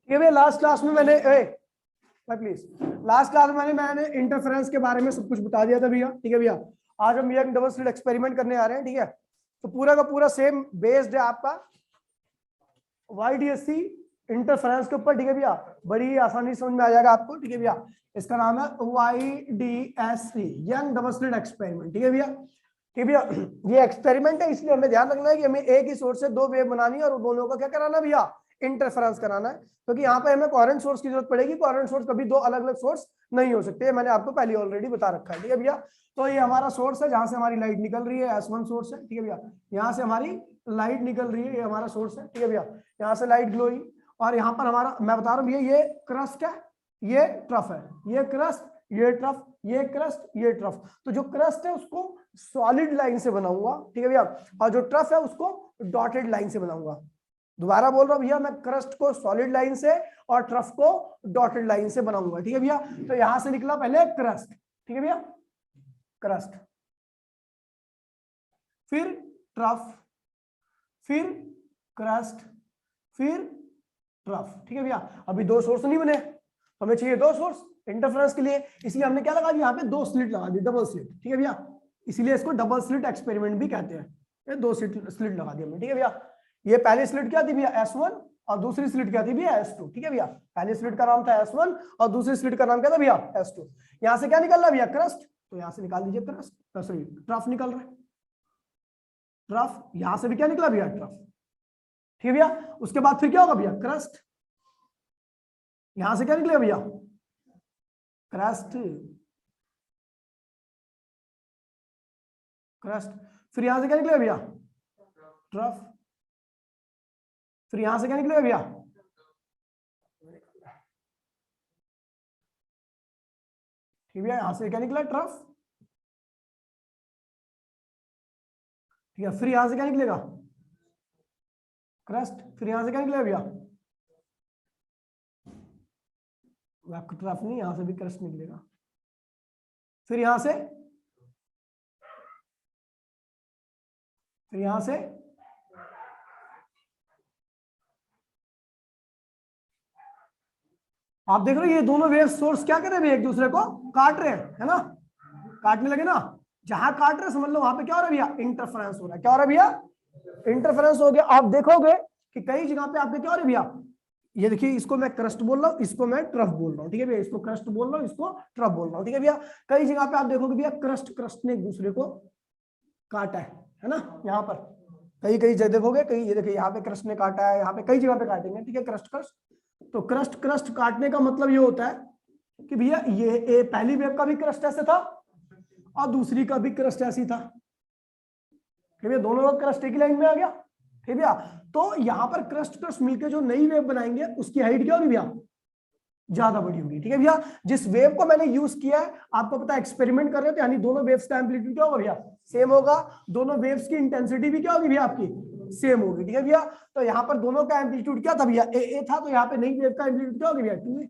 ठीक है भैया, लास्ट क्लास में मैंने प्लीज लास्ट क्लास में मैंने इंटरफेरेंस के बारे में सब कुछ बता दिया था भैया। ठीक है भैया, आज हम यंग डबल स्लिट एक्सपेरिमेंट करने आ रहे हैं। ठीक है, तो पूरा का पूरा सेम बेस्ड है आपका YDSC इंटरफेरेंस के ऊपर। ठीक है भैया, बड़ी आसानी समझ में आ जाएगा आपको। ठीक है भैया, इसका नाम है YDSC young double slit experiment. ठीक है भैया, ठीक भैया, ये एक्सपेरिमेंट है, इसलिए हमें ध्यान रखना है कि हमें एक ही सोर्स से दो वेव बनानी है और दोनों का क्या कराना भैया, इंटरफेरेंस कराना है। क्योंकि यहाँ पे हमें कोहेरेंट सोर्स की जरूरत पड़ेगी। कोहेरेंट सोर्स कभी दो अलग अलग सोर्स नहीं हो सकते, मैंने आपको पहले ऑलरेडी बता रखा है। ठीक है भैया, तो ये हमारा सोर्स है जहां से हमारी लाइट निकल रही है, S1 सोर्स है। ठीक है भैया, यहाँ से हमारी लाइट निकल रही है, ये हमारा सोर्स है। ठीक है भैया, यहाँ से लाइट ग्लोइंग, और यहाँ पर हमारा मैं बता रहा हूँ भैया, ये क्रस्ट है, ये ट्रफ है, ये क्रस्ट, ये ट्रफ, ये क्रस्ट, ये ट्रफ। तो जो क्रस्ट है उसको सॉलिड लाइन से बनाऊंगा। ठीक है भैया, और जो ट्रफ है उसको डॉटेड लाइन से बनाऊंगा। दोबारा बोल रहा हूं भैया, मैं क्रस्ट को सॉलिड लाइन से और ट्रफ को डॉटेड लाइन से बनाऊंगा। ठीक है भैया, तो यहां से निकला पहले क्रस्ट। ठीक है भैया, क्रस्ट, फिर ट्रफ, फिर क्रस्ट, फिर ट्रफ। ठीक है भैया, अभी दो सोर्स नहीं बने, हमें चाहिए दो सोर्स इंटरफेरेंस के लिए, इसलिए हमने क्या लगा दिया, यहाँ पे दो स्लिट लगा दी, डबल स्लिट। ठीक है भैया, इसीलिए इसको डबल स्लिट एक्सपेरिमेंट भी कहते हैं। ये दो स्लिट लगा दी हमने। ठीक है भैया, ये पहली स्लिट क्या थी भैया, S1, और दूसरी स्लिट क्या थी भैया, S2। ठीक है भैया, पहली स्लिट का नाम था S1 और दूसरी स्लिट का नाम क्या था भैया, S2। यहां से क्या निकल रहा है भैया, क्रस्ट, तो यहां से निकाल दीजिए क्रस्ट, सॉरी ट्रफ निकल रहा है, ट्रफ। यहां से भी क्या निकला भैया, ट्रफ। ठीक है भैया, उसके बाद फिर क्या होगा भैया, क्रस्ट, यहां से क्या निकलेगा भैया, क्रस्ट, क्रस्ट, फिर यहां से क्या निकलेगा भैया, ट्रफ, फिर यहां से क्या निकलेगा भैया, ठीक है, यहां से क्या निकला, ट्रफ। ठीक है, फिर यहां से क्या निकलेगा, क्रस्ट, फिर यहां से क्या निकलेगा भैया, ट्रफ नहीं, यहां से भी क्रस्ट निकलेगा, फिर यहां से, फिर यहां से, आप देख रहे हो ये दोनों वेव सोर्स क्या कर रहे हैं, एक दूसरे को काट रहे हैं, है ना, काटने लगे ना, जहां काट रहे समझ लो वहां पे क्या हो रहा है भैया, इंटरफेरेंस हो रहा है। क्या हो रहा है भैया, इंटरफेरेंस हो गया। आप देखोगे कि कई जगह पे आपके क्या हो रहा है भैया, ये देखिए, इसको मैं क्रस्ट बोल रहा हूँ, इसको मैं ट्रफ बोल रहा हूँ। ठीक है भैया, इसको क्रस्ट बोल रहा हूँ, इसको ट्रफ बोल रहा हूँ। ठीक है भैया, कई जगह पे आप देखोगे भैया क्रस्ट क्रस्ट ने एक दूसरे को काटा है ना, यहाँ पर कई कई जगह देखोगे, कई ये देखिए यहाँ पे क्रस्ट ने काटा है, यहाँ पे कई जगह पे काटेंगे। ठीक है, क्रस्ट क्रस्ट, तो क्रस्ट क्रस्ट काटने का मतलब ये होता है कि भैया ये पहली वेव का भी क्रस्ट ऐसे था और दूसरी का भी क्रस्ट ऐसी था। ठीक है, दोनों का क्रस्ट एक ही लाइन में आ गया। ठीक है भैया, तो यहाँ पर क्रस्ट क्रस्ट मिलकर जो नई वेव बनाएंगे उसकी हाइट क्या होगी भैया, ज्यादा बड़ी होगी। ठीक है भैया, जिस वेव को मैंने यूज किया है, आपको पता है एक्सपेरिमेंट कर रहे थे, यानी दोनों वेव्स का एम्पलीट्यूड क्या होगा भैया, सेम होगा। दोनों वेव्स की इंटेंसिटी भी क्या होगी भैया, आपकी सेम होगी। ठीक है भैया, तो यहाँ पर दोनों का एम्पलीट्यूड क्या था भैया, ए था, तो यहाँ पे नई वेव का एम्पलीट्यूड क्या होगा भैया, 2a।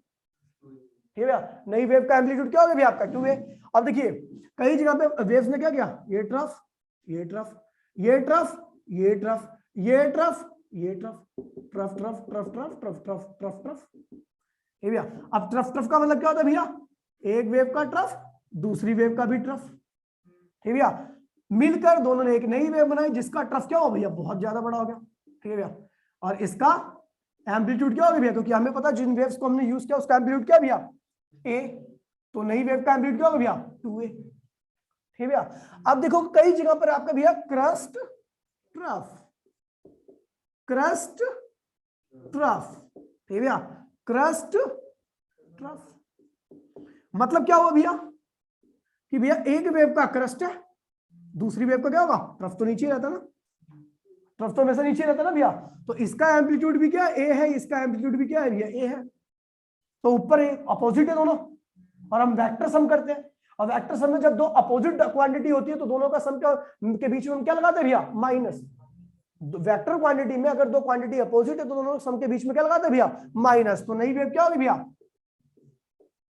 ठीक है भैया, नई वेव का एम्पलीट्यूड क्या होगा भैया आपका, 2a। अब देखिए कई जगह पे वेव्स ने क्या किया, ये ट्रफ, ये ट्रफ, ये ट्रफ, ये ट्रफ, ये ट्रफ, ये trough, trough trough trough trough trough trough trough trough. भैया, अब ट्रफ ट्रफ का मतलब क्या होता है भैया, एक वेव का ट्रफ, दूसरी वेव का भी ट्रफ। ठीक है भैया, मिलकर दोनों ने एक नई वेव बनाई जिसका ट्रफ क्या हो भैया, बहुत ज्यादा बड़ा हो गया। ठीक है भैया, और इसका एम्पलीट्यूड क्या होगा भैया, क्योंकि हमें पता जिन वेव्स को हमने यूज किया उसका एम्पलीट्यूड क्या भैया, a, तो नई वेव का एम्पलीट्यूड क्या होगा भैया, 2a। ठीक है भैया, अब देखो कई जगह पर आपका भैया क्रस्ट ट्रफ, क्रस्ट ट्रफ। ठीक है भैया, क्रस्ट ट्रफ, मतलब क्या हुआ भैया कि भैया एक वेव का क्रस्ट है, दूसरी वेव का क्या होगा, ट्रफ तो नीचे रहता ना, ट्रफ तो हमेशा नीचे रहता ना भैया, तो इसका एम्पलीट्यूड भी क्या है, ए है, इसका एम्पलीट्यूड भी क्या है भैया, ए है, तो ऊपर अपोजिट है दोनों, और हम वेक्टर सम करते हैं, और वेक्टर सम में जब दो अपोजिट क्वांटिटी होती है तो दोनों का सम के बीच में हम क्या लगाते हैं भैया, माइनस। वेक्टर क्वांटिटी में अगर दो क्वांटिटी अपोजिट है तो दोनों सम के बीच में क्या लगाते हैं भैया, माइनस। तो नई वेव क्या होगी भैया,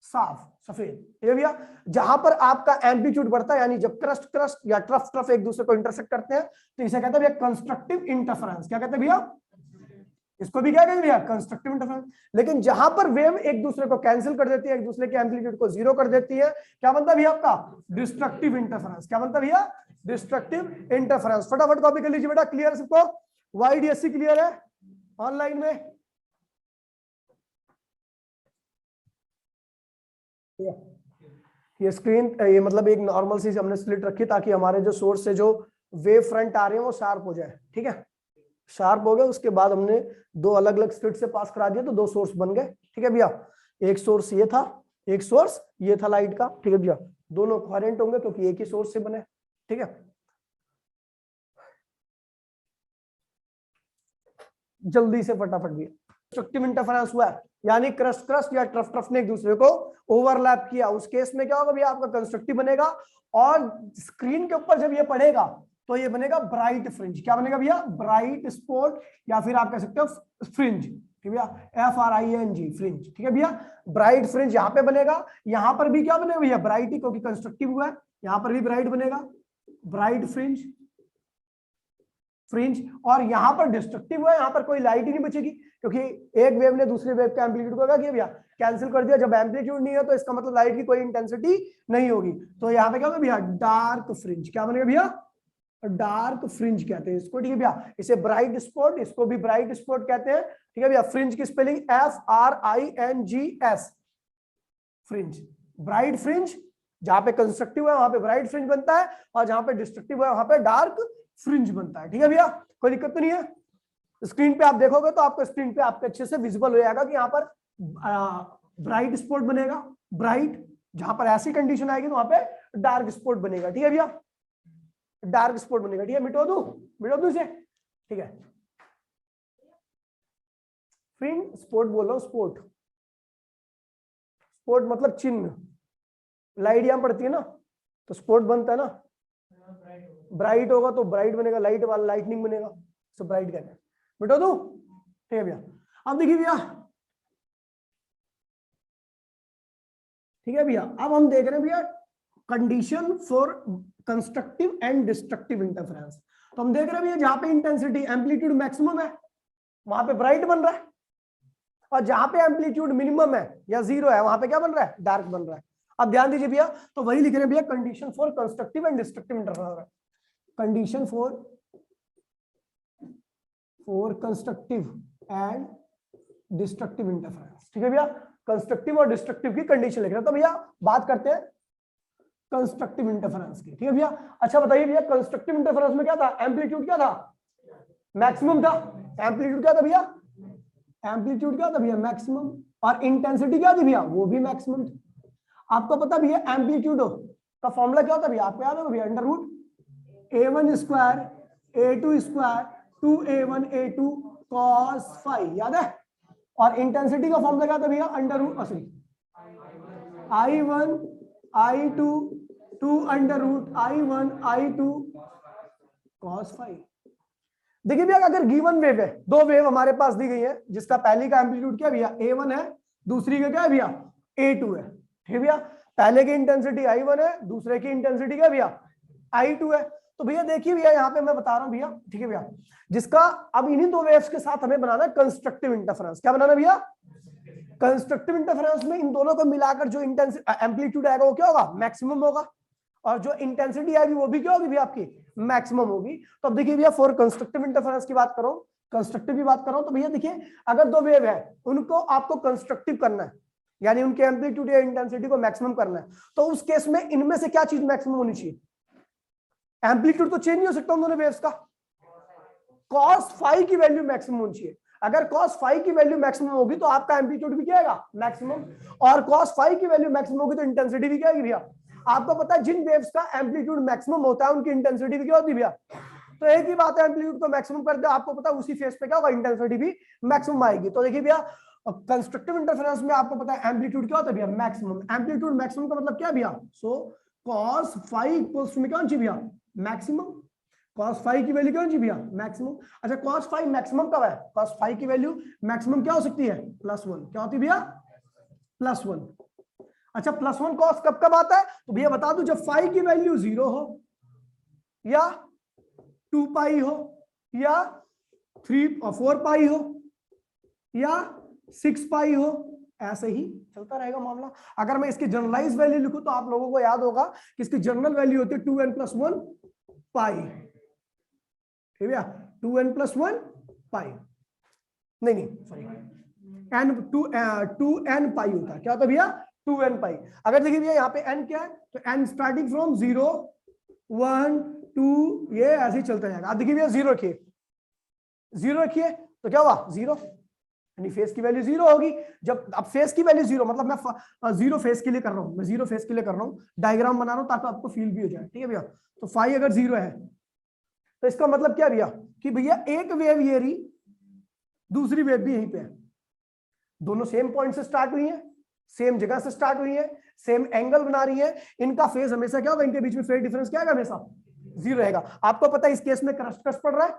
साफ सफेद। ये भैया जहां पर आपका एम्पलीट्यूड बढ़ता है, यानी जब क्रस्ट क्रस्ट या ट्रफ ट्रफ एक दूसरे को इंटरसेक्ट करते हैं, तो इसे कहते हैं भैया कंस्ट्रक्टिव इंटरफेरेंस। क्या कहते हैं भैया, इसको भी क्या कहेंगे भैया, कंस्ट्रक्टिव इंटरफेरेंस। लेकिन जहां पर वेव एक दूसरे को कैंसिल कर देती है, एक दूसरे के एम्पलीट्यूड को जीरो कर देती है, क्या बनता है भैया आपका, डिस्ट्रक्टिव इंटरफेरेंस। क्या बनता है भैया, डिस्ट्रक्टिव इंटरफेरेंस। फटाफट कॉपी कर लीजिए बेटा, क्लियर है सबको, YDSC क्लियर है ऑनलाइन में। ये स्क्रीन, ये मतलब एक नॉर्मल सी हमने स्लिट रखी ताकि हमारे जो सोर्स से जो वेव फ्रंट आ रहे हैं वो शार्प हो जाए, ठीक है, शार्प हो गए। उसके बाद हमने दो अलग अलग स्लिट से पास करा दिया तो दो सोर्स बन गए, ठीक है भैया। एक सोर्स ये था, एक सोर्स ये था लाइट का, ठीक है भैया। दोनों कोहेरेंट होंगे क्योंकि एक ही सोर्स से बने, ठीक है। जल्दी से फटाफट भैया, कंस्ट्रक्टिव इंटरफेरेंस हुआ है, यानी क्रस्ट या ट्रफ ने एक दूसरे को ओवरलैप किया, उस केस में क्या होगा भैया, आपका कंस्ट्रक्टिव बनेगा। और स्क्रीन के ऊपर जब ये पड़ेगा तो ये बनेगा ब्राइट फ्रिंज। क्या बनेगा भैया, ब्राइट स्पॉट, या फिर आप कह सकते हो फ्रिंज, ठीक है भैया, FRING फ्रिंज, ठीक है भैया। ब्राइट फ्रिंज यहाँ पे बनेगा, यहाँ पर भी क्या बनेगा भैया, ब्राइट ही, क्योंकि कंस्ट्रक्टिव हुआ है, यहाँ पर भी ब्राइट बनेगा, ब्राइट फ्रिंज, फ्रिंज। और यहां पर डिस्ट्रक्टिव हुआ है, यहां पर कोई लाइट ही नहीं बचेगी, क्योंकि एक वेव ने दूसरे वेव के एम्पलीट्यूड को क्या किया भैया, कैंसिल कर दिया। जब एम्पलीट्यूड नहीं है तो इसका मतलब लाइट की कोई इंटेंसिटी नहीं होगी, तो यहाँ पे क्या होगा भैया, डार्क फ्रिंज। क्या बनेगा भैया, डार्क फ्रिंज कहते हैं इसको, ठीक है भैया। इसे ब्राइट स्पॉट, इसको भी ब्राइट स्पॉट कहते हैं, ठीक है भैया। फ्रिंज की spelling FRINGS, fringe, bright fringe. जहां पे कंस्ट्रक्टिव है वहां पे ब्राइट फ्रिंज बनता है, और जहां पे डिस्ट्रक्टिव है वहां पे डार्क फ्रिंज बनता है, ठीक है भैया। कोई दिक्कत तो नहीं है। स्क्रीन पे आप देखोगे तो आपको स्क्रीन पे आपके अच्छे से विजिबल हो जाएगा कि यहाँ पर ब्राइट स्पॉट बनेगा, ब्राइट। जहां पर ऐसी कंडीशन आएगी तो वहां पे डार्क स्पॉट बनेगा, ठीक है भैया, डार्क स्पॉट बनेगा, ठीक है। मिटो दूं इसे, ठीक है। फ्रिंज स्पॉट बोल रहा हूं, स्पॉट, स्पॉट मतलब चिन्ह। लाइट यहां पड़ती है ना तो स्पॉट बनता है ना, ब्राइट होगा तो ब्राइट बनेगा, लाइट वाला लाइटनिंग बनेगा, तो ब्राइट कहते हैं। मिटो दूं, ठीक है भैया। अब देखिए भैया, ठीक है भैया, अब हम देख रहे हैं भैया condition for constructive and destructive interference. तो हम देख रहे हैं भैया जहां पे इंटेंसिटी एम्पलीट्यूड मैक्सिमम है वहां पे ब्राइट बन रहा है, और जहां पे एम्पलीट्यूड मिनिमम है या जीरो है वहां पे क्या बन रहा है, डार्क बन रहा है। अब ध्यान दीजिए भैया, तो वही लिख रहे हैं भैया, condition for constructive and destructive interference, condition for constructive and destructive interference, ठीक है भैया। कंस्ट्रक्टिव और डिस्ट्रक्टिव की कंडीशन लिख रहे हैं। तो भैया बात करते हैं कंस्ट्रक्टिव इंटरफेरेंस की, ठीक है भैया। अच्छा बताइए भैया, कंस्ट्रक्टिव इंटरफेरेंस में क्या था, एम्पलीट्यूड क्या था, मैक्सिमम था। एम्पलीट्यूड क्या था भैया, एम्पलीट्यूड क्या था भैया, मैक्सिमम। और इंटेंसिटी क्या थी भैया, वो भी मैक्सिमम थी। आपको पता भैया एम्पलीट्यूड का फॉर्मूला क्या होता है भैया, आपको याद होगा भैया, under root A1 square A2 square 2A1 A2 cos phi, याद है। और इंटेंसिटी का फॉर्मूला क्या था भैया, under root, sorry, I1 I2 2 under root I1 I2 cos phi. देखिए भैया, अगर गिवन वेव है, दो वेव हमारे पास दी गई है, जिसका पहली का एम्पलीट्यूड क्या भैया A1 है, दूसरी का क्या है भैया A2 है, ठीक है भैया। पहले की इंटेंसिटी I1 है, दूसरे की इंटेंसिटी क्या भैया I2 है। तो भैया देखिए भैया, यहाँ पे मैं बता रहा हूँ भैया, ठीक है भैया, जिसका अब इन्हीं दो वेव्स के साथ हमें बनाना है कंस्ट्रक्टिव इंटरफेरेंस। क्या बनाना भैया, कंस्ट्रक्टिव इंटरफेरेंस में इन दोनों को मिलाकर जो एम्पलीट्यूड आएगा वो क्या होगा, मैक्सिमम होगा, और जो इंटेंसिटी आएगी वो भी क्या होगी भैया आपकी, मैक्सिमम होगी। तो अब देखिए भैया, फॉर कंस्ट्रक्टिव इंटरफेरेंस की बात करो, कंस्ट्रक्टिव की बात करो, तो भैया देखिए, अगर दो वेव है उनको आपको कंस्ट्रक्टिव करना है, यानी उनके एम्पलीट्यूड या इंटेंसिटी को मैक्सिमम करना है, तो उस केस में इनमें से क्या चीज मैक्सिमम होनी चाहिए, एम्पलीट्यूड तो चेंज नहीं हो सकता उन दोनों वेव्स का, cos फाई की वैल्यू मैक्सिमम होनी चाहिए। अगर cos फाई की वैल्यू मैक्सिमम होगी तो आपका एम्पलीट्यूड भी क्या आएगा, मैक्सिमम, और cos फाई की वैल्यू मैक्सिमम होगी तो इंटेंसिटी भी क्या आएगी भैया। आपको पता है जिन वेव्स का एम्पलीट्यूड मैक्सिमम होता है उनकी इंटेंसिटी भी क्या होती है भैया। तो एक ही बात है, एम्पलीट्यूड को मैक्सिमम कर दो, आपको पता है उसी फेस पे क्या होगा, इंटेंसिटी भी मैक्सिमम आएगी। तो देखिए भैया, कंस्ट्रक्टिव इंटरफेरेंस में आपको पता है एम्पलीट्यूड क्या होता है भैया, मैक्सिमम। एम्पलीट्यूड मैक्सिमम का मतलब क्या भैया, सो cos फाई इक्वल्स में क्या होना चाहिए भैया, मैक्सिमम। cos फाई की वैल्यू क्या होनी चाहिए भैया, मैक्सिमम। अच्छा cos फाई मैक्सिमम कब है, cos फाई की वैल्यू मैक्सिमम क्या हो सकती है, +1। क्या होती है भैया, +1। अच्छा +1 cos कब कब आता है, तो भैया बता दूं, जब फाई की वैल्यू 0 हो, या 2 पाई हो, या 3 और 4 पाई हो, या 6 पाई हो, ऐसे ही चलता रहेगा मामला। अगर मैं इसकी जनरलाइज वैल्यू लिखूं तो आप लोगों को याद होगा कि इसकी जनरल वैल्यू होती है 2n+1 पाई, ठीक है, 2n+1 पाई, नहीं सॉरी, n 2n पाई होता है। क्या होता है भैया? 2n पाई। अगर देखिए भैया यहाँ पे n क्या है, तो n स्टार्टिंग फ्रॉम 0 1 2 ये ऐसे ही चलता जाएगा। अब देखिए भैया 0 रखिए, 0 रखिए तो क्या हुआ 0, यानी फेस की वैल्यू 0 होगी। जब अब फेस की वैल्यू 0 मतलब मैं 0 फेस के लिए कर रहा हूं, मैं 0 फेस के लिए कर रहा हूं, डायग्राम बना रहा हूं ताकि आपको फील भी हो जाए, ठीक है भैया। तो फाई अगर 0 है तो इसका मतलब क्या भैया कि भैया एक वेव ये रही, दूसरी वेव भी यहीं पे है, दोनों सेम पॉइंट से स्टार्ट हुई है, सेम जगह से स्टार्ट हुई है, सेम एंगल बना रही है, इनका फेज हमेशा क्या होगा, इनके बीच में फेज डिफरेंस क्या है, हमेशा 0 रहेगा। आपको पता है इस केस में क्रस्ट क्रस्ट पड़ रहा है,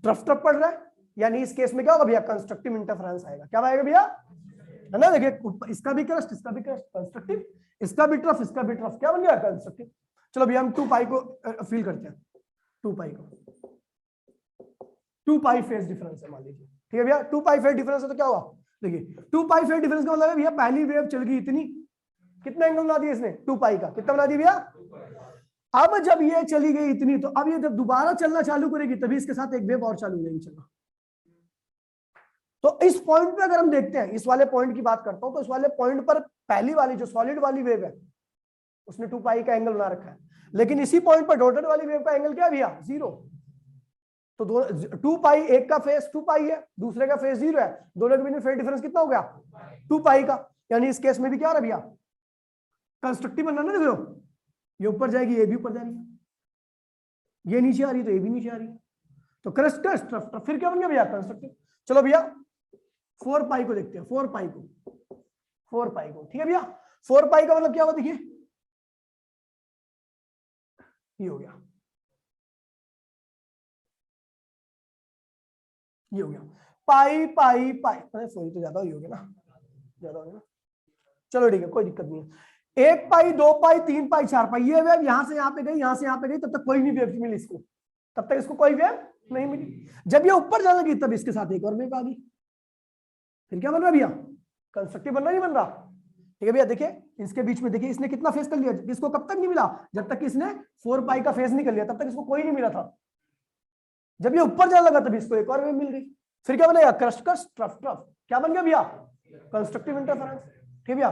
ट्रफ ट्रफ पड़ रहा है, यानी इस केस में क्या होगा भैया, कंस्ट्रक्टिव इंटरफेरेंस आएगा। क्या आएगा भैया, है ना, देखिए इसका भी क्रस्ट, इसका भी क्रस्ट, कंस्ट्रक्टिव, इसका भी ट्रफ, इसका भी ट्रफ, क्या बन गया, कंस्ट्रक्टिव। चलो भैया हम 2 पाई को फील करते हैं, 2 पाई को, 2 पाई फेज डिफरेंस है मान लीजिए, ठीक है भैया, 2 पाई फेज डिफरेंस है तो क्या हुआ, देखिए 2 पाई फेज डिफरेंस का मतलब है भैया पहली वेव चल गई इतनी, कितना एंगल बना दिया इसने, 2 पाई का, कितना बना दिया भैया। अब जब ये चली गई इतनी, तो अब ये जब दोबारा चलना चालू करेगी तभी इसके साथ एक वेव और चालू हो जाएगी चलना। तो इस पॉइंट पे अगर हम देखते हैं, इस वाले पॉइंट की बात करता हूं, तो इस वाले पॉइंट पर पहली वाली जो सॉलिड वाली वेव है उसने 2 पाई का एंगल बना रखा है, लेकिन इसी पॉइंट पर डॉटेड वाली वेव का एंगल क्या भैया, 0। तो 2 पाई, एक का फेस 2 पाई है, दूसरे का फेस 0 है, दोनों के बीच में फेज डिफरेंस कितना हो गया, 2 पाई का। यानी इस केस में भी क्या हो रहा है भैया, कंस्ट्रक्टिव बनना ना, देखो ये ऊपर जाएगी, ये भी ऊपर जा रही है, ये नीचे आ रही है तो ये भी नीचे आ रही है, तो क्रस्ट क्रस्ट ट्रफ ट्रफ, फिर क्या बन गया भैया, कंस्ट्रक्टिव। चलो भैया 4 पाई को देखते हैं, 4 पाई को, 4 पाई को, ठीक है भैया। 4 पाई का मतलब क्या हुआ, देखिए ये हो गया, ये हो गया पाई पाई पाई, अरे सॉरी तो ज्यादा ही हो गया ना, ज्यादा हो गया ना, चलो ठीक है कोई दिक्कत नहीं है। 1 पाई 2 पाई 3 पाई 4 पाई, ये वेव यहां से यहां पे गई, यहां से यहां पे गई, तब तक कोई नहीं वेव मिली इसको, तब तक इसको कोई वेव नहीं मिली। जब ये ऊपर जाने लगी तब इसके साथ एक और वेव आ गई, फिर क्या बन रहा भैया, कंस्ट्रक्टिव बन रहा, नहीं बन रहा, ठीक है भैया। देखिए इसके बीच में देखिए इसने कितना फेस कर लिया, इसको कब तक नहीं मिला, जब तक इसने 4 पाई का फेस नहीं कर लिया तब तक इसको कोई नहीं मिला था। जब ये ऊपर जाने लगा तब इसको एक और वेव मिल गई, फिर क्या बनेगा, क्रस्ट क्रस्ट ट्रफ ट्रफ, क्या बन गया भैया, कंस्ट्रक्टिव इंटरफेरेंस, ठीक भैया।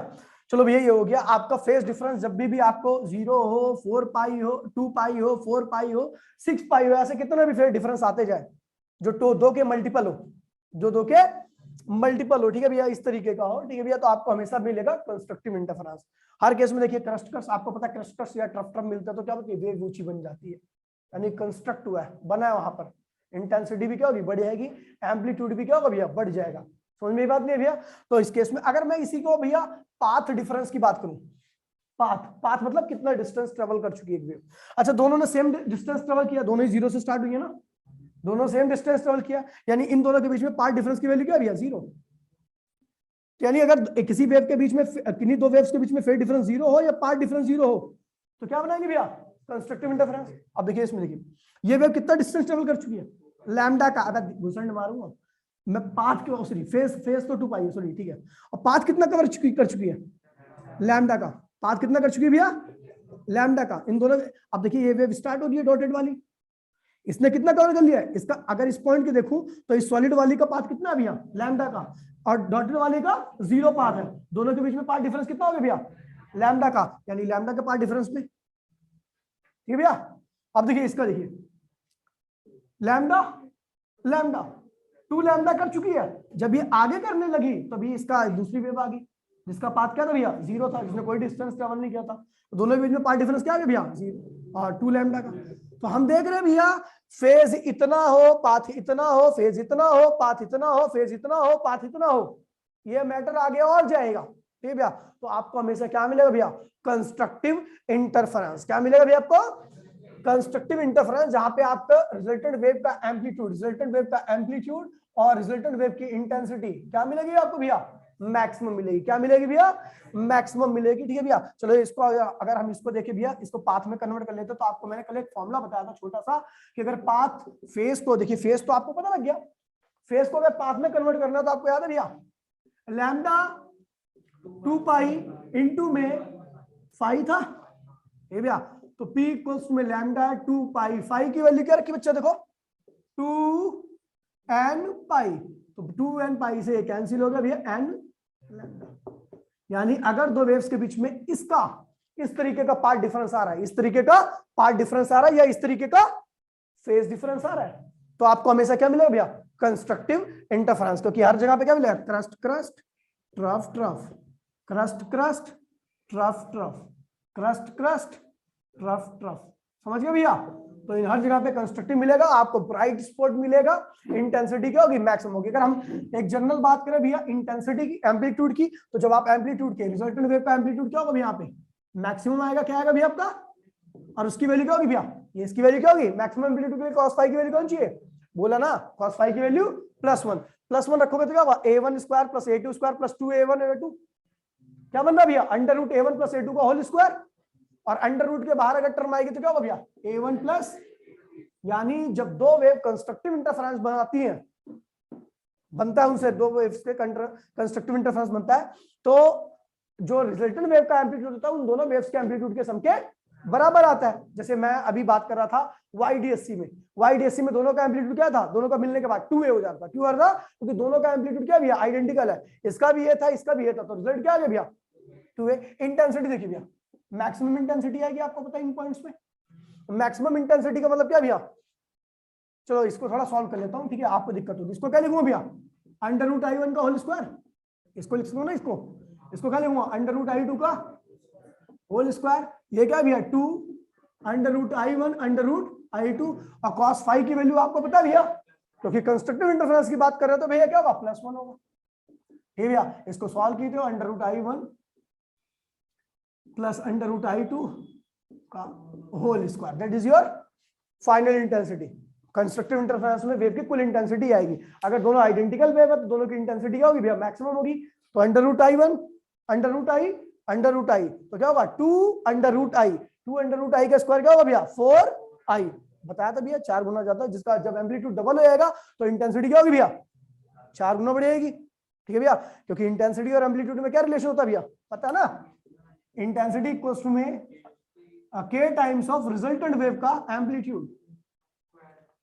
चलो भैया ये हो गया आपका फेज डिफरेंस। जब भी आपको 0 हो, 4 पाई हो, 2 पाई हो, 4 पाई हो, 6 पाई हो, ऐसे कितने भी फेज डिफरेंस आते जाए जो 2 के मल्टीपल हो, जो 2 के मल्टीपल हो, ठीक है भैया, इस तरीके का हो, ठीक है भैया, तो आपको हमेशा मिलेगा कंस्ट्रक्टिव इंटरफेरेंस। हर केस में देखिए क्रस्ट क्रस्ट, आपको पता है क्रस्ट क्रस्ट या ट्रफ ट्रफ मिलता है तो क्या होती है, वेव ऊंची बन जाती है, यानी कंस्ट्रक्ट हुआ है, बना है, वहां पर इंटेंसिटी भी क्या होगी, बढ़ जाएगी, एम्पलीट्यूड भी क्या होगा भैया, बढ़ जाएगा। समझ में बात नहीं भैया। तो इस केस में अगर मैं इसी को भैया पाथ डिफरेंस की बात करूं, पाथ, पाथ मतलब कितना डिस्टेंस ट्रेवल कर चुकी है एक वेव। अच्छा दोनों ने सेम डिस्टेंस ट्रेवल किया, दोनों ही 0 से स्टार्ट हुई है ना, दोनों सेम डिस्टेंस ट्रेवल किया, यानी इन दोनों के बीच में पाथ डिफरेंस की वैल्यू क्या भैया, 0। यानी अगर किसी वेव के बीच में, किन्हीं 2 वेव्स के बीच में फेज डिफरेंस 0 हो या पाथ डिफरेंस 0 हो तो क्या बनाएंगे भैया, कंस्ट्रक्टिव इंटरफेरेंस। अब देखिए इसमें, देखिए ये वेव कितना डिस्टेंस ट्रेवल कर चुकी है, लैम्डा का, अगर घुसंड मारूंगा मैं पाथ के, सॉरी फेस तो 2 पाई है, सॉरी ठीक है, और पाथ कितना कर चुकी है, लैम्डा का, पाथ कितना कर चुकी है भैया, लैम्डा का, इन दोनों। अब देखिए ये वेव स्टार्ट हो रही है डॉटेड वाली, इसने कितना कवर कर लिया है इसका, अगर इस पॉइंट के देखूं तो इस सॉलिड वाली का पाथ कितना है भैया, लैम्डा का, और डॉटेड वाले का 0 पाथ है, दोनों के बीच में पाथ डिफरेंस कितना हो गया भैया, लैम्डा का, यानी लैम्डा के पाथ डिफरेंस में, ठीक है भैया। अब देखिए इसका, देखिए लैम्डा लैम्डा 2 लैम्डा कर चुकी है, जब ये आगे करने लगी तभी इसका दूसरी वेव आ गई जिसका पाथ क्या था भैया, 0 था, जिसने कोई डिस्टेंस ट्रेवल नहीं किया था, तो दोनों के बीच में पाथ डिफरेंस क्या आ गया भैया, 0 और 2 लैम्डा का। तो हम देख रहे हैं भैया फेज इतना हो, पाथ इतना हो, फेज इतना हो, पाथ इतना हो, फेज इतना हो, पाथ इतना हो, ये मैटर आगे और जाएगा, ठीक है भैया। तो आपको हमेशा क्या मिलेगा भैया, कंस्ट्रक्टिव इंटरफेरेंस। क्या मिलेगा भैया आपको, कंस्ट्रक्टिव इंटरफेरेंस, जहां पे आपका रिजल्टेंट वेव का एम्पलीट्यूड और रिजल्टेंट वेव की इंटेंसिटी क्या मिलेगी आपको भैया, मैक्सिमम मिलेगी। क्या मिलेगी भैया, मैक्सिमम मिलेगी, ठीक है भैया। चलो इसको अगर हम इसको देखें भैया, इसको पाथ में कन्वर्ट कर लेते तो आपको मैंने कल एक फॉर्मूला बताया था छोटा सा, कि अगर पाथ फेस को देखिए, फेस तो आपको पता लग गया, फेस को अगर पाथ में कन्वर्ट करना है तो आपको याद है भैया लैम्डा 2 पाई इंटू में फाई था ये भैया, तो P इक्वल्स में लैम्डा 2 पाई, फाई की वैल्यू क्या रखी बच्चा देखो 2n पाई, तो 2n पाई से कैंसिल हो गया भैया n लैम्डा। यानी अगर दो वेव्स के बीच में इसका इस तरीके का पार्ट डिफरेंस आ रहा है, इस तरीके का पार्ट डिफरेंस आ रहा है या इस तरीके का फेज डिफरेंस आ रहा है, तो आपको हमेशा क्या मिलेगा भैया कंस्ट्रक्टिव इंटरफेरेंस, क्योंकि हर जगह पे क्या मिलेगा crust crust trough trough, crust crust trough trough, crust crust trough trough, समझ गए भैया। तो इन हर जगह पे कंस्ट्रक्टिव मिलेगा, आपको ब्राइट स्पॉट मिलेगा, इंटेंसिटी क्या होगी मैक्सिमम होगी। अगर हम एक जनरल बात करें भैया इंटेंसिटी की एम्पलीट्यूड की, तो जब आप एम्पलीट्यूड के रिजल्टेंट वेव का एम्पलीट्यूड क्या होगा यहाँ पे मैक्सिमम आएगा, क्या आएगा भैया आपका, और उसकी वैल्यू क्या होगी भैया, ये इसकी वैल्यू क्या होगी मैक्सिमम एम्पलीट्यूड के लिए cos फाई की वैल्यू कौन चाहिए, बोला ना cos फाई की वैल्यू +1 रखोगे तो क्या होगा a1 square plus a2 square plus 2a1 a2, क्या बन रहा भैया under root a1 plus a2 का होल स्क्वायर, और अंडर रूट के बाहर अगर टर्म आएगी तो क्या होगा भैया a1 प्लस, यानी जब दो वेव कंस्ट्रक्टिव इंटरफेरेंस बनाती हैं, बनता है उनसे दो वेव्स के कंस्ट्रक्टिव इंटरफेरेंस बनता है, तो जो रिजल्टेंट वेव का एम्पलीट्यूड होता है उन दोनों वेव्स के एम्पलीट्यूड के सम के बराबर आता है। जैसे मैं अभी बात कर रहा था YDSC में दोनों का एम्पलीट्यूड क्या था, दोनों का मिलने के बाद 2a हो जाता, क्यों आ रहा, क्योंकि दोनों का एम्पलीट्यूड क्या भैया आइडेंटिकल है, इसका भी ये था इसका भी ये था, तो रिजल्ट क्या आ गया भैया 2a। इंटेंसिटी देखिए भैया मैक्सिमम इंटेंसिटी आएगी, आपको पता है इन पॉइंट्स में मैक्सिमम इंटेंसिटी का मतलब क्या भैया, चलो इसको थोड़ा सॉल्व कर लेता हूं, ठीक है आपको दिक्कत होगी, इसको क्या लिखूंगा भैया अंडर रूट I1 का होल स्क्वायर, इसको लिख सकूं ना, इसको क्या लिखूंगा अंडर रूट I2 का होल स्क्वायर, ये क्या भैया 2 under root I1 under root I2, और cos फाई की वैल्यू आपको पता भैया, क्योंकि कंस्ट्रक्टिव इंटरफेरेंस की बात कर रहे हो तो भैया क्या होगा +1 होगा, ठीक भैया। इसको सॉल्व कीजिए under root I1 plus under root I2 का whole square, that is your final intensity. Constructive interference में वेव की कुल इंटेंसिटी आएगी, अगर दोनों आइडेंटिकल वेव है तो दोनों की इंटेंसिटी क्या होगी भैया मैक्सिमम होगी, तो under root I1 under root I तो क्या होगा 2 अंडर रूट I का स्क्वायर क्या होगा भैया 4I, बताया था भैया 4 गुना ज्यादा, जिसका जब एम्पलीट्यूड डबल हो जाएगा तो इंटेंसिटी क्या होगी भैया 4 गुना बढ़ेगी, ठीक है भैया, क्योंकि इंटेंसिटी और एम्पलीट्यूड में क्या रिलेशन होता है भैया पता है ना, इंटेंसिटी इक्वल्स टू में k times of resultant wave का एम्पलीट्यूड,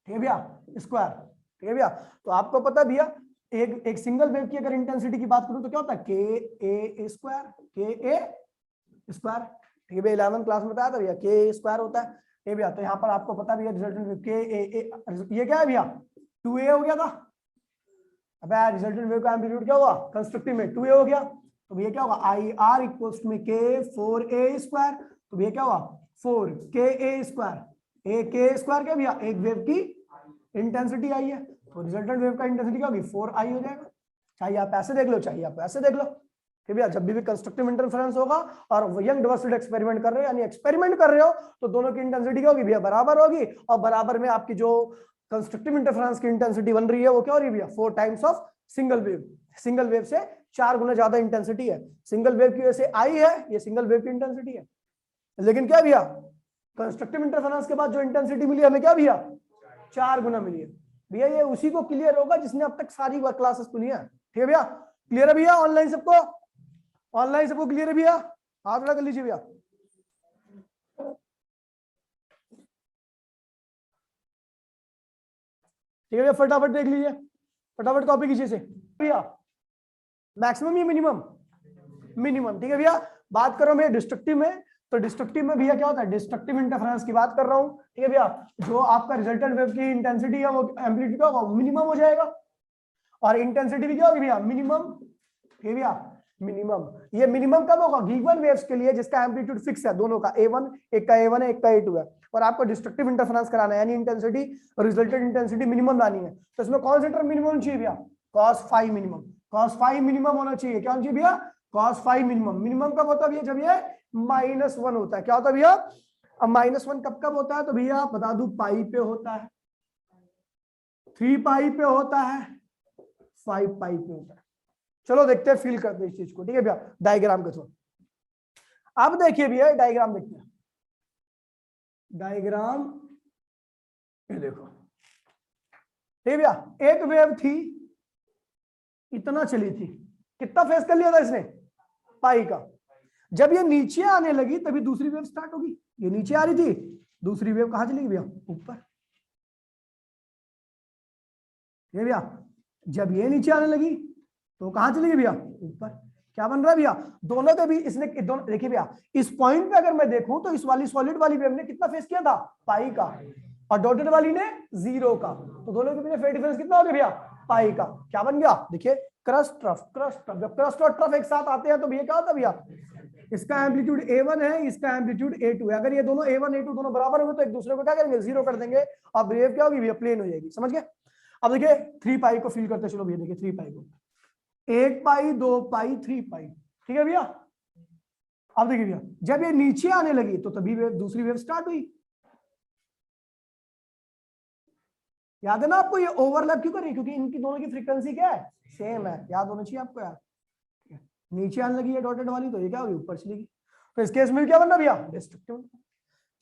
ठीक है भैया स्क्वायर, ठीक है भैया। तो आपको पता भैया एक सिंगल वेव की अगर इंटेंसिटी की बात करूं तो क्या होता है ka स्क्वायर, ठीक है भैया 11th क्लास में बताया था भैया k स्क्वायर होता है, ठीक है भैया। तो यहाँ पर आपको पता भैया रिजल्टेंट वेव ka, ये क्या है भैया 2a हो गया था, अब रिजल्टेंट वेव का एम्पलीट्यूड क्या हुआ कंस्ट्रक्टिव में 2a हो गया, तो भैया क्या होगा IR इक्वल्स में k 4a स्क्वायर, तो भैया क्या हुआ 4ka स्क्वायर, k स्क्वायर क्या भैया एक वेव की इंटेंसिटी आई है, तो रिजल्टेंट वेव का इंटेंसिटी क्या होगी 4I हो जाएगा, चाहे आप ऐसे देख लो चाहे आप ऐसे देख लो, ठीक भैया। जब भी कंस्ट्रक्टिव इंटरफेरेंस होगा और यंग डबल स्लिट एक्सपेरिमेंट कर रहे हो यानी एक्सपेरिमेंट कर रहे हो तो दोनों की इंटेंसिटी क्या होगी भैया बराबर होगी, और बराबर में आपकी जो कंस्ट्रक्टिव इंटरफेरेंस की इंटेंसिटी बन रही है वो क्या हो रही है भैया 4 टाइम्स ऑफ सिंगल वेव से 4 गुना ज्यादा इंटेंसिटी है, सिंगल वेव की वजह से I है, ये सिंगल वेव की इंटेंसिटी है, लेकिन क्या भैया कंस्ट्रक्टिव इंटरफेरेंस के बाद जो इंटेंसिटी मिली हमें क्या भैया 4 गुना मिली है भैया। ये उसी को क्लियर होगा जिसने अब तक सारी क्लासेस सुनी है, ठीक है भैया। क्लियर है भैया ऑनलाइन सबको क्लियर है भैया, हाथ उठा कर लीजिए भैया, ठीक है भैया फटाफट देख लीजिए, फटाफट कॉपी कीजिए से भैया मैक्सिमम या मिनिमम, ठीक है भैया। बात कर रहा हूं भैया डिस्ट्रक्टिव में, तो डिस्ट्रक्टिव में भैया क्या होता है डिस्ट्रक्टिव इंटरफेरेंस की बात कर रहा हूं, ठीक है भैया। जो आपका रिजल्टेंट वेव की इंटेंसिटी है वो एम्पलीट्यूड क्या होगा मिनिमम हो जाएगा, और इंटेंसिटी भी क्या होगी भैया मिनिमम, ठीक है भैया मिनिमम। ये मिनिमम कब होगा गिवन वेव्स के लिए जिसका एम्पलीट्यूड फिक्स है, दोनों का A1 एक का A1 है एक का A2 है, और आपको डिस्ट्रक्टिव इंटरफेरेंस कराना है यानी इंटेंसिटी और रिजल्टेंट इंटेंसिटी मिनिमम लानी है, तो इसमें कौन सा टर्म मिनिमम चाहिए भैया cos फाई मिनिमम होना चाहिए, क्या होना चाहिए भैया cos फाई मिनिमम कब होता है भैया जब ये -1 होता है, क्या होता है भैया अब -1 कब होता है, तो भैया बता दूं पाई पे होता है, 3 पाई पे होता है, 5 पाई पे होता है। चलो देखते हैं फील करते हैं इस चीज को, ठीक है भैया डायग्राम के थ्रू। अब देखिए भैया डायग्राम देखते हैं, डायग्राम ये देखो, ठीक है भैया एक वेव थी इतना चली थी, कितना फेस कर लिया था इसने, पाई का। जब ये नीचे आने लगी तभी दूसरी वेव स्टार्ट होगी। ये नीचे आ रही थी, दूसरी वेव कहां चली गई भैया, ऊपर। ये भैया जब ये नीचे आने लगी तो कहां चली गई भैया, ऊपर। क्या बन रहा है भैया, दोनों के भी इसने दोनों, देखिए भैया इस पॉइंट पे अगर मैं देखूं तो इस वाली सॉलिड वाली वेव ने कितना फेस किया था, पाई का, और डॉटेड वाली ने 0 का। तो दोनों के बीच फेस डिफरेंस कितना हो गया भैया, पाई का। क्या बन गया, देखिए क्रस्ट ट्रफ, क्रस्ट ट्रफ। जब क्रस्ट और ट्रफ एक साथ आते हैं तो भैया क्या होता है भैया, इसका एम्पलीट्यूड A1 है, इसका एम्पलीट्यूड A2 है। अगर ये दोनों A1 A2 दोनों बराबर होंगे तो एक दूसरे को क्या करेंगे, 0 कर देंगे, और वेव क्या होगी भैया, प्लेन हो जाएगी। समझ गए। अब देखिए 3 पाई को फील करते चलो भैया, देखिए 3 पाई को, 1 पाई 2 पाई 3 पाई, ठीक है भैया। अब देखिए भैया जब ये नीचे आने लगी तो तभी वेव, दूसरी वेव स्टार्ट हुई। याद है ना आपको, ये ओवरलैप क्यों कर रही है, क्योंकि इनकी दोनों की फ्रीक्वेंसी क्या है, सेम है। याद होना चाहिए आपको यार। नीचे आने लगी है डॉटेड वाली तो ये क्या होगी, ऊपर चलेगी। तो इस केस में क्या बनना भैया, डिस्ट्रक्टिव।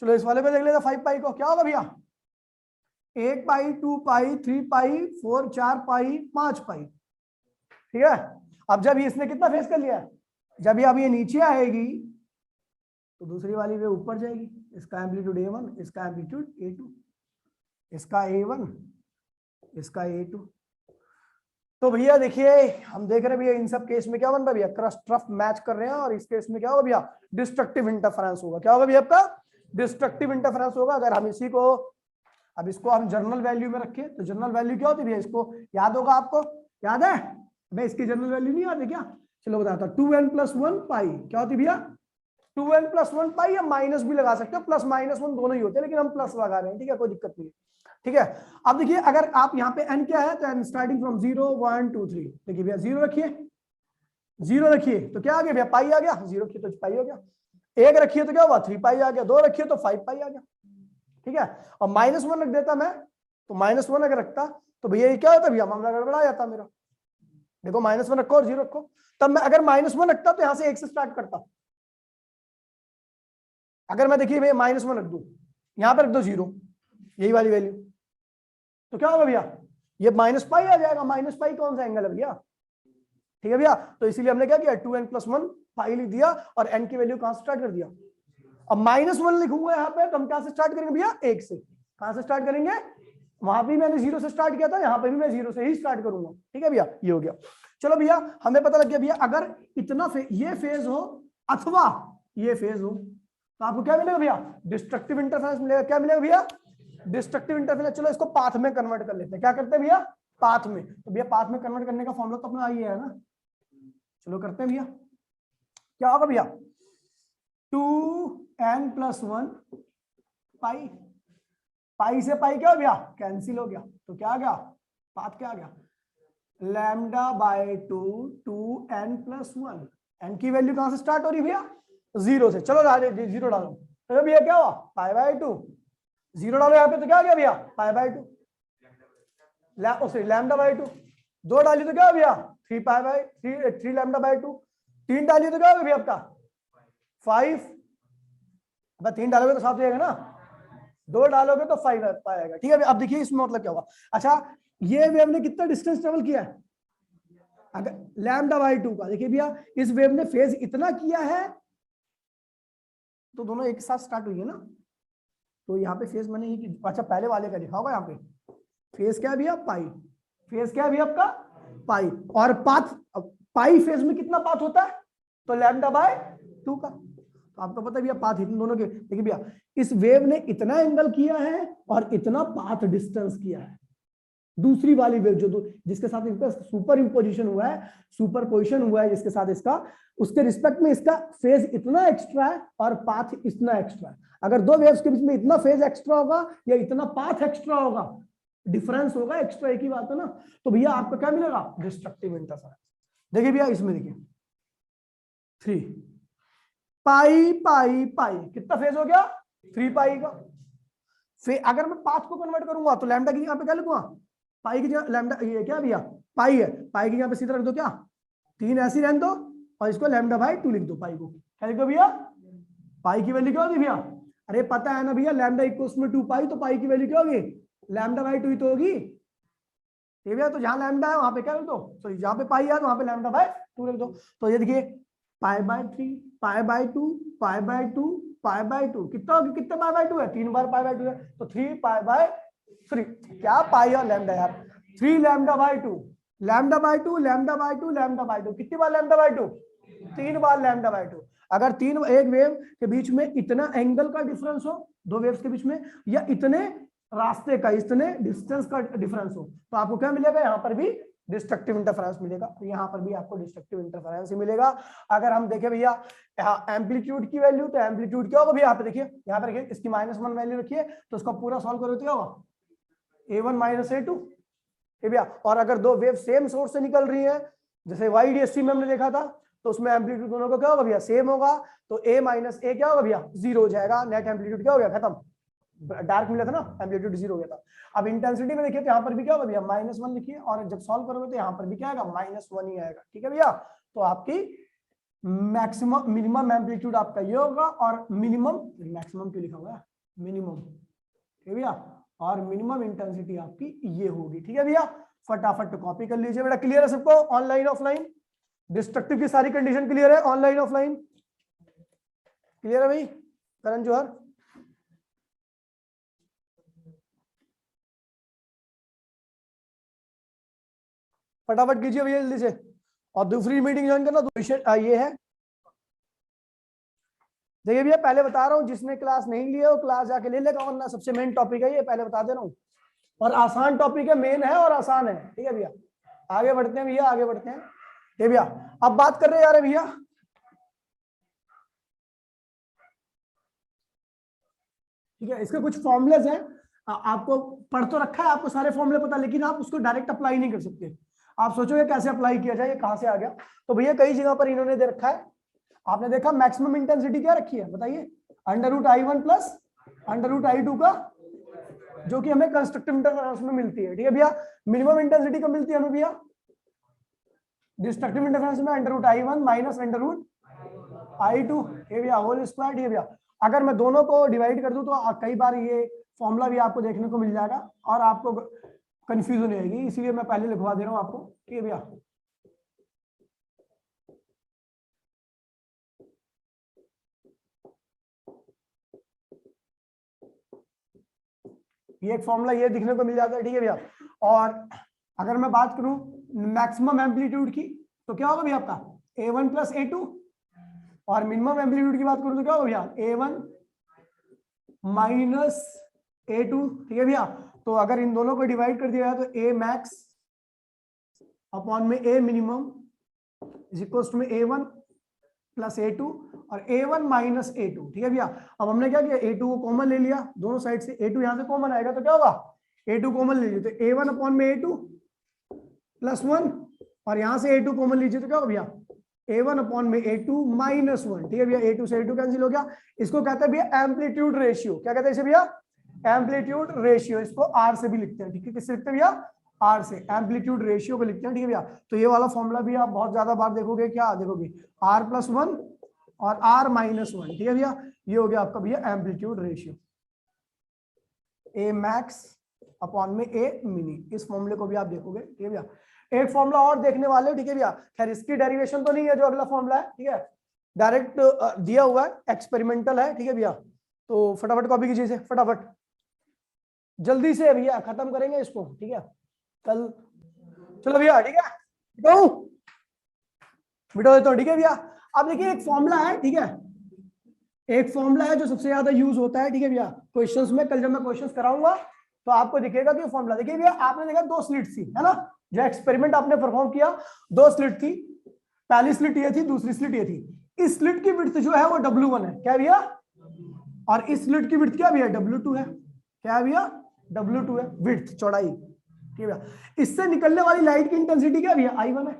चलो इस वाले पे देख लेते 5 पाई को, क्या होगा भैया, 1 पाई 2 पाई 3 पाई 4 4 पाई 5 पाई, ठीक है। अब जब इसने कितना फेस कर लिया, जब अब ये नीचे आएगी तो दूसरी वाली वे ऊपर जाएगी। इसका एम्पलीट्यूड A1, इसका एम्पलीट्यूड A2, इसका A1, इसका A2। तो भैया देखिए हम देख रहे हैं भैया इन सब केस में क्या बन रहा है भैया, क्रस्ट ट्रफ मैच कर रहे हैं, और इस केस में क्या होगा भैया, डिस्ट्रक्टिव इंटरफेरेंस होगा। क्या होगा भैया आपका, डिस्ट्रक्टिव इंटरफेरेंस होगा। अगर हम इसी को, अब इसको हम जनरल वैल्यू में रखें तो जनरल वैल्यू क्या होती है भैया, इसको याद होगा आपको, याद है मैं इसकी जनरल वैल्यू नहीं याद है क्या, चलो बताता हूं। 2n+1 पाई क्या होती है भैया, 2n+1 पाई, या माइनस भी लगा सकते हो, प्लस माइनस 1 दोनों ही होते हैं, लेकिन हम प्लस लगा रहे हैं, ठीक है, कोई दिक्कत नहीं है, ठीक है। अब देखिए अगर आप यहाँ पे n क्या है तो n स्टार्टिंग फ्रॉम 0 1 2 3, देखिए भैया 0 रखिए, 0 रखिए तो क्या आ गया भैया, पाई आ गया, 0 रखिए तो पाई हो गया, 1 रखिए तो क्या हुआ, 3 पाई आ गया, 2 रखिए तो 5 पाई आ गया, ठीक है। और -1 रख देता मैं, तो -1 अगर रखता तो भैया ये क्या होता भैया, मामला गड़बड़ा जाता मेरा। देखो -1 रखो और 0 रखो, तब मैं अगर -1 रखता तो यहां से 1 से स्टार्ट करता। अगर मैं देखिए भैया -1 रख दूं, यहां पर रख दो 0, यही वाली वैल्यू, तो क्या होगा भैया, ये -पाई आ जाएगा। -पाई कौन सा एंगल है भैया, ठीक है भैया। तो इसीलिए हमने क्या किया, 2n+1 पाई लिख दिया, और n की वैल्यू कहां से स्टार्ट कर दिया। अब -1 लिखूंगा यहाँ पे तो हम क्या से स्टार्ट करेंगे भैया, 1 से। कहां से स्टार्ट करेंगे, वहां भी मैंने 0 से स्टार्ट किया था, यहाँ पे भी मैं 0 से ही स्टार्ट करूंगा, ठीक है भैया। ये हो गया। चलो भैया हमें पता लग गया भैया, अगर इतना ये फेज हो अथवा ये फेज हो तो आपको क्या मिलेगा भैया, डिस्ट्रक्टिव इंटरफेरेंस मिलेगा। क्या मिलेगा भैया, डिस्ट्रक्टिव इंटरफेरेंस। चलो इसको पाथ में कन्वर्ट कर लेते हैं। क्या करते हैं भैया, पाथ में। तो भैया पाथ में कन्वर्ट करने का फॉर्मूला तो अपना आई है ना, चलो करते हैं भैया। क्या होगा भैया, 2n+1 पाई, पाई से पाई क्या हो गया, कैंसिल हो गया, तो क्या आ गया, पाथ क्या आ गया, λ/2 2n+1। n की वैल्यू कहां से स्टार्ट हो रही भैया, 0 से। चलो 0 डालो, तो भैया क्या हुआ, π/2। 0 डालो यहाँ पे तो क्या आ गया भैया, π/2, λ/2। 2 डाली तो क्या हो भैया, 3λ/2। 3 डाली तो क्या होगा भैया आपका 5। अब 3 डालोगे तो 7 हो जाएगा ना, 2 डालोगे तो 5 आएगा, ठीक है। अब देखिए इसमें मतलब क्या हुआ, अच्छा ये वेव ने कितना डिस्टेंस ट्रेवल किया है, अगर λ/2 का, देखिए भैया इस वेव ने फेज इतना किया है तो दोनों एक साथ स्टार्ट हुई है ना। तो यहाँ पे फेज मैंने ये, अच्छा पहले वाले का लिखा होगा यहाँ पे, फेज क्या है भैया, पाई। फेज क्या है भैया आपका, पाई। और पाथ, पाई फेज में कितना पाथ होता है, तो λ/2 का। तो आपको पता है भैया पाथ इन दोनों के, देखिए भैया इस वेव ने इतना एंगल किया है और इतना पाथ डिस्टेंस किया है। दूसरी वाली वेव जो जिसके साथ इसका सुपर इंपोजिशन हुआ है, सुपर पोजिशन हुआ है जिसके साथ इसका, उसके रिस्पेक्ट में इसका फेज इतना एक्स्ट्रा है और पाथ इतना एक्स्ट्रा है। अगर दो वेव्स के बीच में इतना फेज एक्स्ट्रा होगा या इतना पाथ एक्स्ट्रा होगा, डिफरेंस होगा एक्स्ट्रा, एक ही बात है ना। तो भैया आपका क्या मिलेगा, डिस्ट्रक्टिव इंटरफेरेंस। देखिए भैया इसमें देखिए 3 पाई पाई पाई, कितना फेज हो गया, 3 पाई का। फिर अगर मैं पाथ को कन्वर्ट करूंगा तो लैम्डा की जगह पे क्या लिखूंगा, पाई की जगह लैम्डा, ये क्या भैया पाई है, पाई की जगह पे सीधा रख दो, क्या 3 ऐसी रहने दो और इसको λ/2 लिख दो। पाई को क्या लिख दो भैया, पाई की वैल्यू क्या होगी भैया, अरे पता है ना भैया λ = 2 पाई, तो पाई की वैल्यू क्या होगी, λ/2 ही तो होगी, ठीक है भैया। तो जहां लैम्डा है वहां पे क्या लिख दो, सॉरी जहां पे पाई है तो वहां पे लैम्डा बाय 2 लिख दो। तो ये देखिए pi by 3, pi by 2, pi by 2, pi by 2, कितना कितने पाई बाय 2 है, 3 बार पाई बाय 2 है, तो 3 पाई बाय 3, क्या पाई और लैम्डा यार, 3 lambda by 2, lambda by 2, lambda by 2, lambda by 2, कितनी बार लैम्डा बाय 2, 3 बार लैम्डा बाय 2। अगर तीन एक वेव के बीच में इतना एंगल का डिफरेंस हो, दो वेव्स के बीच में, या इतने रास्ते का, इतने डिस्टेंस का डिफरेंस हो, तो आपको क्या मिलेगा, यहाँ पर भी डिस्ट्रक्टिव इंटरफेरेंस मिलेगा। तो यहाँ पर भी आपको डिस्ट्रक्टिव इंटरफेरेंस ही मिलेगा। अगर हम देखें भैया एम्पलीट्यूड की वैल्यू, तो एम्पलीट्यूड क्या होगा भैया, यहाँ पे देखिए, यहाँ पे देखिए इसकी -1 वैल्यू रखिए, तो उसका पूरा सॉल्व करो तो क्या होगा, A1 - A2 भैया। और अगर दो वेव सेम सोर्स से निकल रही है, जैसे YDSC में हमने देखा था, तो उसमें एम्पलीट्यूड दोनों का क्या होगा भैया, सेम होगा, तो A - A क्या होगा भैया, 0 हो जाएगा, नेट एम्पलीट्यूड क्या हो गया, खत्म, डार्क मिला था ना, एम्पलीट्यूड 0 हो गया था। अब इंटेंसिटी में देखिए तो यहाँ पर भी क्या होगा भैया, -1 लिखिए, और जब सॉल्व करोगे तो यहाँ पर भी क्या आएगा, -1 ही आएगा। ठीक है भैया, तो आपकी मैक्सिमम मिनिमम एम्पलीट्यूड आपका ये होगा, और मिनिमम, मैक्सिमम क्यों लिखा हुआ है, मिनिमम, ठीक है भैया, और मिनिमम इंटेंसिटी आपकी ये होगी। ठीक है भैया, फटाफट कॉपी कर लीजिए बेटा। क्लियर है सबको, ऑनलाइन ऑफलाइन, डिस्ट्रक्टिव की सारी कंडीशन क्लियर है, ऑनलाइन ऑफलाइन क्लियर है भाई, करण जौहर। फटाफट कीजिए भैया जल्दी से, और दूसरी मीटिंग ज्वाइन करना, तो ये है, देखिए भैया पहले बता रहा हूँ, जिसने क्लास नहीं लिया वो क्लास जाके ले लेगा, वरना सबसे मेन टॉपिक है ये, पहले बता दे रहा हूँ, और आसान टॉपिक है, मेन है और आसान है। ठीक है भैया, आगे बढ़ते हैं भैया, आगे बढ़ते हैं। ये भैया अब बात कर रहे हैं यार भैया, ठीक है, इसके कुछ फॉर्मुलेज हैं, आपको पढ़ तो रखा है, आपको सारे फॉर्मूले पता, लेकिन आप उसको डायरेक्ट अप्लाई नहीं कर सकते। आप सोचोगे कैसे अप्लाई किया जाए, ये कहां से आ गया, तो भैया कई जगह पर इन्होंने दे रखा है। आपने देखा मैक्सिमम इंटेंसिटी क्या रखी है, बताइए, √I1 प्लस √I2 का, जो कि हमें कंस्ट्रक्टिव इंटरफेरेंस में मिलती है। ठीक है भैया, मिनिमम इंटेंसिटी कब मिलती है हमें भैया, डिस्ट्रक्टिव इंटरफेरेंस में √I1 माइनस √I2, ये भैया होल स्क्वायर। ठीक है भैया, अगर मैं दोनों को डिवाइड कर दूं तो कई बार ये फॉर्मूला भी आपको देखने को मिल जाएगा और आपको कंफ्यूजन हो जाएगी, इसीलिए मैं पहले लिखवा दे रहा हूं आपको। ठीक है भैया, ये एक फॉर्मूला ये दिखने को मिल जाता है। ठीक है भैया, और अगर मैं बात करूं मैक्सिमम एम्पलीट्यूड की, तो क्या होगा भैया आपका A1 + A2, और मिनिमम एम्पलीट्यूड की बात करूं तो क्या होगा भैया A1 - A2। ठीक है भैया, तो अगर इन दोनों को डिवाइड कर दिया जाए तो A max अपॉन में A minimum is equals to में A1 + A2 और A1 - A2। ठीक है भैया, अब हमने क्या किया, A2 को कॉमन ले लिया, दोनों साइड से A2 यहां से कॉमन आएगा तो क्या होगा, A2 कॉमन ले लीजिए तो A1 अपॉन में A2 +1, और यहां से A2 कॉमन लीजिए तो क्या होगा भैया A1 अपॉन में A2 -1। ठीक है भैया, A2 से A2 कैंसिल हो गया। इसको कहते हैं भैया एम्पलीट्यूड रेशियो, क्या कहते हैं इसे भैया, एम्पलीट्यूड रेशियो। इसको R से भी लिखते हैं, ठीक है, किससे लिखते हैं भैया, R से, एम्पलीट्यूड रेशियो को लिखते हैं। ठीक है भैया, तो ये वाला फॉर्मूला भी आप बहुत ज्यादा बार देखोगे, क्या देखोगे, R+1 और R-1। ठीक है भैया, ये हो गया आपका भैया amplitude ratio, A max upon में A mini, इस फॉर्मूले को भी आप देखोगे। ठीक है भैया, एक फॉर्मूला और देखने वाले हो। ठीक है भैया, खैर इसकी डेरिवेशन तो नहीं है जो अगला फॉर्मूला है, ठीक है, डायरेक्ट दिया हुआ है, एक्सपेरिमेंटल है। ठीक है भैया, तो फटाफट कॉपी कीजिए इसे, फटाफट जल्दी से भैया, खत्म करेंगे इसको, ठीक है कल। चलो भैया, ठीक है, बिठो देता हूँ। ठीक है भैया, अब देखिए एक फॉर्मूला है, ठीक है, एक फॉर्मूला है जो सबसे ज्यादा यूज होता है। ठीक है भैया, क्वेश्चंस में, कल जब मैं क्वेश्चंस कराऊंगा तो आपको दिखेगा कि फॉर्मूला, देखिए भैया आपने देखा 2 स्लिट थी, है ना, जो एक्सपेरिमेंट आपने परफॉर्म किया 2 स्लिट थी, पहली स्लिट ये थी, दूसरी स्लिट ये थी। इस स्लिट की विड्थ जो है वो W1 है, क्या भैया, और इस स्लिट की विड्थ क्या भैया W2 है, क्या भैया W2 है, विड्थ चौड़ाई। ठीक है भैया, इससे निकलने वाली लाइट की इंटेंसिटी क्या भैया I1 है,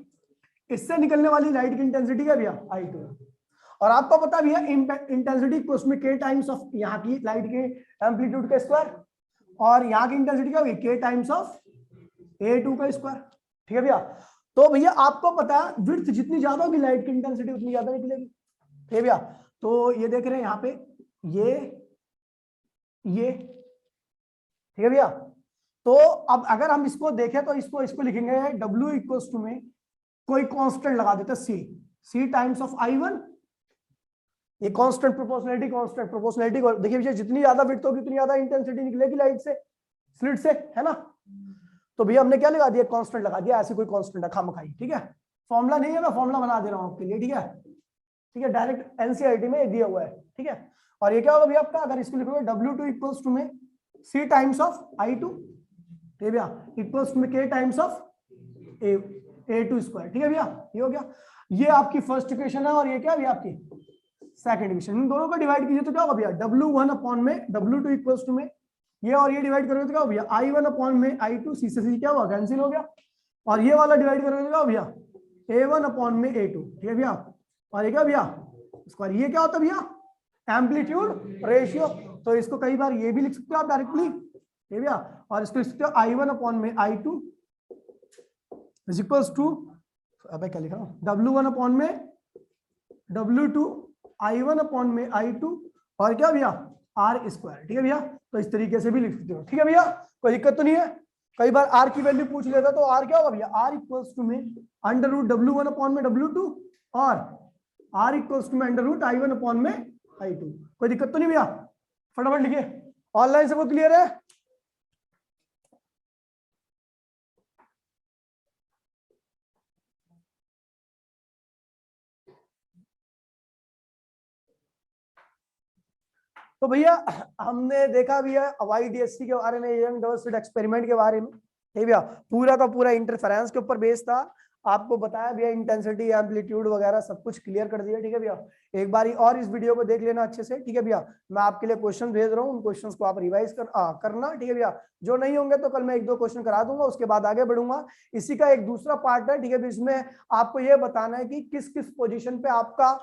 इससे निकलने वाली लाइट की इंटेंसिटी क्या भैया I2 है। और आपको पता भी है इंटेंसिटी को उसमें k टाइम्स ऑफ यहाँ की लाइट के एम्पलीट्यूड का स्क्वायर, और यहाँ की इंटेंसिटी क्या होगी k टाइम्स ऑफ A2 का स्क्वायर। ठीक है भैया, तो भैया आपको पता है विड्थ जितनी ज्यादा होगी लाइट की इंटेंसिटी उतनी ज्यादा निकलेगी। ठीक है भैया, तो ये देख रहे हैं यहाँ पे ये ठीक है भैया, तो अब अगर हम इसको देखें तो इसको लिखेंगे W इक्वल्स टू में कोई कांस्टेंट लगा देते C टाइम्स ऑफ I1, ये कांस्टेंट प्रोपोर्शनैलिटी को देखिए भैया, जितनी ज्यादा विड्थ होगी उतनी ज्यादा इंटेंसिटी निकलेगी लाइट से, स्लिट से, है ना। तो भैया हमने क्या लगा दिया, कांस्टेंट लगा दिया, ऐसे कोई कांस्टेंट है खामखाई, ठीक है। फॉर्मूला नहीं है, मैं फॉर्मूला बना दे रहा हूं आपके लिए, ठीक है, डायरेक्ट एनसीईआरटी में दिया हुआ है, ठीक है। और ये क्या होगा भैया आपका, अगर इसको लिखोगे W2 इक्वल्स टू में C टाइम्स ऑफ I2, ठीक है भैया, इक्वल्स टू में K times of A2 square, ठीक है भैया, ये हो गया। ये आपकी फर्स्ट इक्वेशन है और ये क्या है भैया आपकी सेकंड इक्वेशन। इन दोनों को डिवाइड कीजिए तो क्या होगा भैया, W1 अपॉन में W2 इक्वल्स टू में ये और ये डिवाइड करोगे तो क्या होगा भैया, I1 अपॉन में I2, C से C क्या हुआ, कैंसिल हो गया। और ये वाला डिवाइड करोगे तो क्या होगा भैया, A1 अपॉन में A2, ठीक है भैया। और ये क्या भैया स्क्वायर, ये क्या होता है भैया, एम्पलीट्यूड रेशियो। तो इसको कई बार ये भी लिख सकते हो आप डायरेक्टली, ये भैया। और इसको लिख सकते हो I1 अपॉन में I2 इज इक्वल्स टू, अब क्या लिख रहा हूं, W1 अपॉन में W2, I1 अपॉन में I2 और क्या भैया R स्क्वायर, ठीक है भैया। तो इस तरीके से भी लिख सकते हो, ठीक है भैया, कोई दिक्कत तो नहीं है। कई बार R की वैल्यू पूछ लेता तो R क्या होगा भैया, R इक्वल्स टू में अंडर रूट W1 अपॉन में W2 और R इक्वल्स टू में अंडर रूट I1 अपॉन में I2। कोई दिक्कत तो नहीं भैया, फटाफट लिखिए, ऑनलाइन सबको क्लियर है। तो भैया हमने देखा भैया YDSC के बारे में, यंग डबल स्लिट एक्सपेरिमेंट के बारे में, ठीक भैया। पूरा का पूरा इंटरफेरेंस के ऊपर बेस था, आपको बताया भैया, इंटेंसिटी एम्पलीट्यूड वगैरह सब कुछ क्लियर कर दिया, ठीक है भैया। एक बारी और इस वीडियो को देख लेना अच्छे से, ठीक है भैया। मैं आपके लिए क्वेश्चन भेज रहा हूँ, उन क्वेश्चंस को आप रिवाइज करना, ठीक है भैया। जो नहीं होंगे तो कल मैं 1-2 क्वेश्चन करा दूंगा, उसके बाद आगे बढ़ूंगा। इसी का एक दूसरा पार्ट है, ठीक है, इसमें आपको ये बताना है कि किस किस पोजिशन पे आपका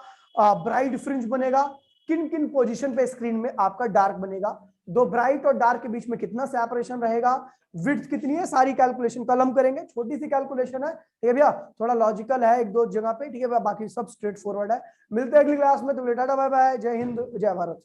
ब्राइट फ्रिंज बनेगा, किन किन पोजीशन पे स्क्रीन में आपका डार्क बनेगा, दो ब्राइट और डार्क के बीच में कितना सेपरेशन रहेगा, विड्थ कितनी है, सारी कैलकुलेशन कल हम करेंगे। छोटी सी कैलकुलेशन है, ठीक है भैया, थोड़ा लॉजिकल है 1-2 जगह पे, ठीक है भैया, बाकी सब स्ट्रेट फॉरवर्ड है। मिलते हैं अगली क्लास में, तो टाटा बाय बाय, जय हिंद जय भारत।